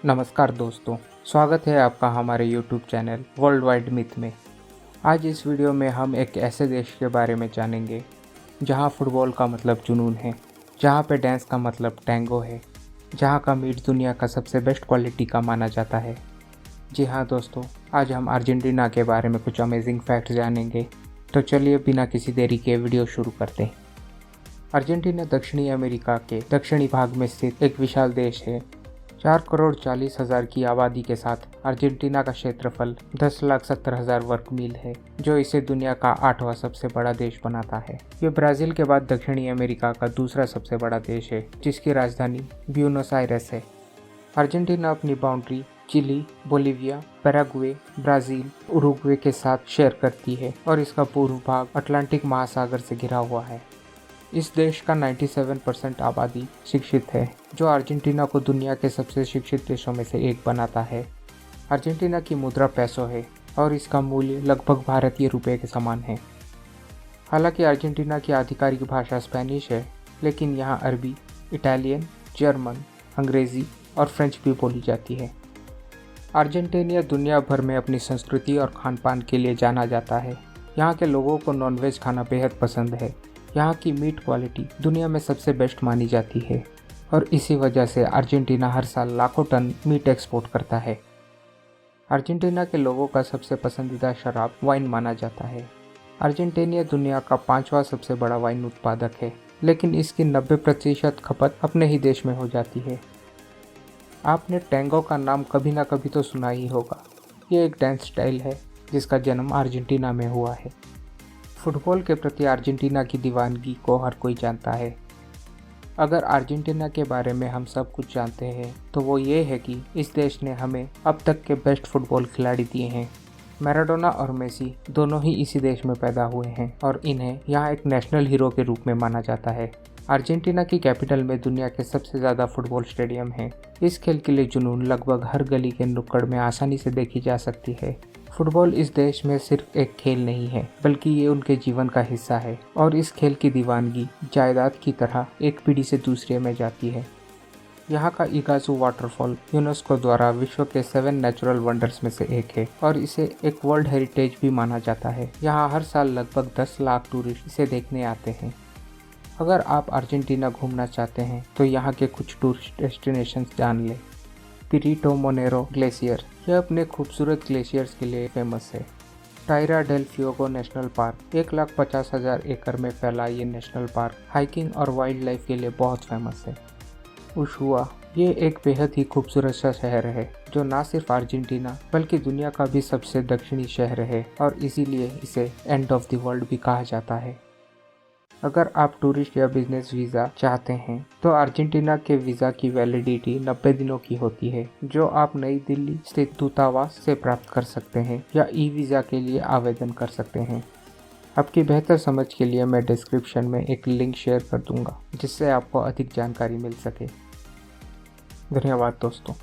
नमस्कार दोस्तों, स्वागत है आपका हमारे YouTube channel world wide myth में। आज इस वीडियो में हम एक ऐसे देश के बारे में जानेंगे जहां फुटबॉल का मतलब जुनून है, जहां पे डांस का मतलब टैंगो है, जहां का मीट दुनिया का सबसे बेस्ट क्वालिटी का माना जाता है। जी हाँ दोस्तों, आज हम अर्जेंटीना के बारे में कुछ अमेजिंग फैक्ट्स जानेंगे। तो चलिए बिना किसी देरी के वीडियो शुरू करते हैं। अर्जेंटीना दक्षिणी अमेरिका के दक्षिणी भाग में स्थित एक विशाल देश है। 4,40,00,000 की आबादी के साथ अर्जेंटीना का क्षेत्रफल 10,70,000 वर्ग मील है, जो इसे दुनिया का 8वां सबसे बड़ा देश बनाता है। ये ब्राज़ील के बाद दक्षिणी अमेरिका का दूसरा सबसे बड़ा देश है, जिसकी राजधानी ब्यूनोस आयरेस है। अर्जेंटीना अपनी boundary Chile, Bolivia, Paraguay, Brazil, Uruguay के साथ शेयर करती है और इसका पूर्व भाग अटलांटिक महासागर से घिरा हुआ है। इस देश का 97% आबादी शिक्षित है, जो अर्जेंटीना को दुनिया के सबसे शिक्षित देशों में से एक बनाता है। अर्जेंटीना की मुद्रा पैसो है और इसका मूल्य लगभग भारतीय रुपये के समान है। हालांकि अर्जेंटीना की आधिकारिक भाषा स्पेनिश है, लेकिन यहाँ अरबी, इटालियन, जर्मन, अंग्रेज़ी और फ्रेंच भी बोली जाती है। अर्जेंटीना दुनिया भर में अपनी संस्कृति और खान पान के लिए जाना जाता है। यहाँ के लोगों को नॉनवेज खाना बेहद पसंद है। यहाँ की मीट क्वालिटी दुनिया में सबसे बेस्ट मानी जाती है और इसी वजह से अर्जेंटीना हर साल लाखों टन मीट एक्सपोर्ट करता है। अर्जेंटीना के लोगों का सबसे पसंदीदा शराब वाइन माना जाता है। अर्जेंटीना दुनिया का 5वां सबसे बड़ा वाइन उत्पादक है, लेकिन इसकी 90% खपत अपने ही देश में हो जाती है। आपने टैंगो का नाम कभी ना कभी तो सुना ही होगा। ये एक डांस स्टाइल है जिसका जन्म अर्जेंटीना में हुआ है। फुटबॉल के प्रति अर्जेंटीना की दीवानगी को हर कोई जानता है। अगर अर्जेंटीना के बारे में हम सब कुछ जानते हैं तो वो ये है कि इस देश ने हमें अब तक के बेस्ट फुटबॉल खिलाड़ी दिए हैं। मैराडोना और मेसी दोनों ही इसी देश में पैदा हुए हैं और इन्हें यहाँ एक नेशनल हीरो के रूप में माना जाता है। अर्जेंटीना की कैपिटल में दुनिया के सबसे ज़्यादा फुटबॉल स्टेडियम हैं। इस खेल के लिए जुनून लगभग हर गली के नुक्कड़ में आसानी से देखी जा सकती है। फुटबॉल इस देश में सिर्फ एक खेल नहीं है, बल्कि ये उनके जीवन का हिस्सा है और इस खेल की दीवानगी जायदाद की तरह एक पीढ़ी से दूसरे में जाती है। यहाँ का इगाजू वाटरफॉल यूनेस्को द्वारा विश्व के 7 नेचुरल वंडर्स में से एक है और इसे एक वर्ल्ड हेरिटेज भी माना जाता है। यहाँ हर साल लगभग 10 लाख टूरिस्ट इसे देखने आते हैं। अगर आप अर्जेंटीना घूमना चाहते हैं तो यहाँ के कुछ टूरिस्ट डेस्टिनेशंस जान लें। पिरिटो मोनेरो ग्लेशियर, यह अपने खूबसूरत ग्लेशियर्स के लिए फेमस है। टायरा डेल फ्यूगो नेशनल पार्क, 1,50,000 एकड़ में फैला ये नेशनल पार्क हाइकिंग और वाइल्ड लाइफ के लिए बहुत फेमस है। उशुआ, ये एक बेहद ही खूबसूरत सा शहर है जो ना सिर्फ अर्जेंटीना बल्कि दुनिया का भी सबसे दक्षिणी शहर है और इसीलिए इसे एंड ऑफ द वर्ल्ड भी कहा जाता है। अगर आप टूरिस्ट या बिजनेस वीज़ा चाहते हैं तो अर्जेंटीना के वीज़ा की वैलिडिटी 90 दिनों की होती है, जो आप नई दिल्ली स्थित दूतावास से प्राप्त कर सकते हैं या ई वीज़ा के लिए आवेदन कर सकते हैं। आपकी बेहतर समझ के लिए मैं डिस्क्रिप्शन में एक लिंक शेयर कर दूंगा, जिससे आपको अधिक जानकारी मिल सके। धन्यवाद दोस्तों।